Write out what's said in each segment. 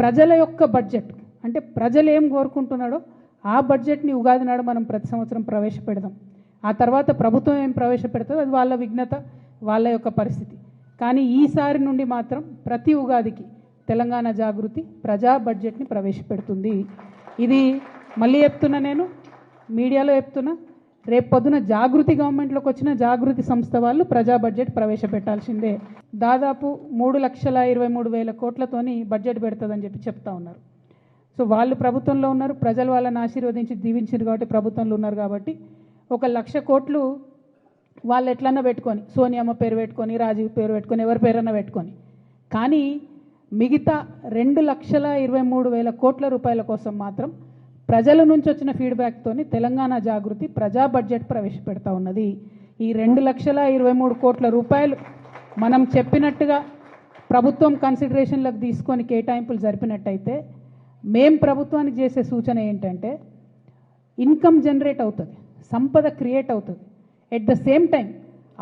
ప్రజల యొక్క బడ్జెట్ అంటే ప్రజలు ఏం కోరుకుంటున్నాడో ఆ బడ్జెట్ని ఉగాది నాడు మనం ప్రతి సంవత్సరం ప్రవేశపెడదాం. ఆ తర్వాత ప్రభుత్వం ఏం ప్రవేశపెడుతుందో అది వాళ్ళ విఘ్నత, వాళ్ళ యొక్క పరిస్థితి. కానీ ఈసారి నుండి మాత్రం ప్రతి ఉగాదికి తెలంగాణ జాగృతి ప్రజా బడ్జెట్ని ప్రవేశపెడుతుంది. ఇది మళ్ళీ చెప్తున్నా, నేను మీడియాలో చెప్తున్నా, రేపు పొద్దున జాగృతి గవర్నమెంట్లోకి వచ్చిన జాగృతి సంస్థ వాళ్ళు ప్రజా బడ్జెట్ ప్రవేశపెట్టాల్సిందే. దాదాపు 3,23,000 కోట్లతోని బడ్జెట్ పెడుతుందని చెప్తా ఉన్నారు. సో వాళ్ళు ప్రభుత్వంలో ఉన్నారు, ప్రజలు వాళ్ళని ఆశీర్వదించి దీవించారు కాబట్టి ప్రభుత్వంలో ఉన్నారు కాబట్టి 1,00,000 కోట్లు వాళ్ళు ఎట్లన్నా పెట్టుకొని, సోనియమ్మ పేరు పెట్టుకొని, రాజీవ్ పేరు పెట్టుకొని, ఎవరి పేరన్నా పెట్టుకొని, కానీ మిగతా 2,23,000 కోట్ల రూపాయల కోసం మాత్రం ప్రజల నుంచి వచ్చిన ఫీడ్బ్యాక్తోని తెలంగాణ జాగృతి ప్రజా బడ్జెట్ ప్రవేశపెడతా ఉన్నది. ఈ 2,23,000 కోట్ల రూపాయలు మనం చెప్పినట్టుగా ప్రభుత్వం కన్సిడరేషన్లకు తీసుకొని కేటాయింపులు జరిపినట్టయితే మేం ప్రభుత్వానికి చేసే సూచన ఏంటంటే ఇన్కమ్ జనరేట్ అవుతుంది, సంపద క్రియేట్ అవుతుంది. ఎట్ ద సేమ్ టైం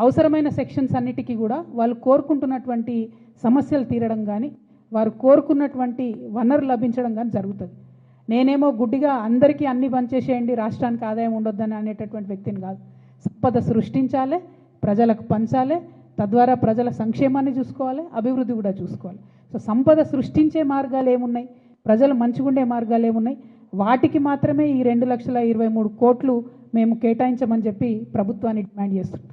అవసరమైన సెక్షన్స్ అన్నిటికీ కూడా వాళ్ళు కోరుకుంటున్నటువంటి సమస్యలు తీరడం కానీ, వారు కోరుకున్నటువంటి వనరు లభించడం కానీ జరుగుతుంది. నేనేమో గుడ్డిగా అందరికీ అన్ని పనిచేసేయండి, రాష్ట్రానికి ఆదాయం ఉండొద్దని అనేటటువంటి వ్యక్తిని కాదు. సంపద సృష్టించాలి, ప్రజలకు పంచాలి, తద్వారా ప్రజల సంక్షేమాన్ని చూసుకోవాలి, అభివృద్ధి కూడా చూసుకోవాలి. సో సంపద సృష్టించే మార్గాలు ఏమున్నాయి, ప్రజలు మంచిగుండే మార్గాలు ఏమున్నాయి, వాటికి మాత్రమే ఈ 2,23,000 కోట్లు మేము కేటాయించమని చెప్పి ప్రభుత్వాన్ని డిమాండ్ చేస్తున్నాం.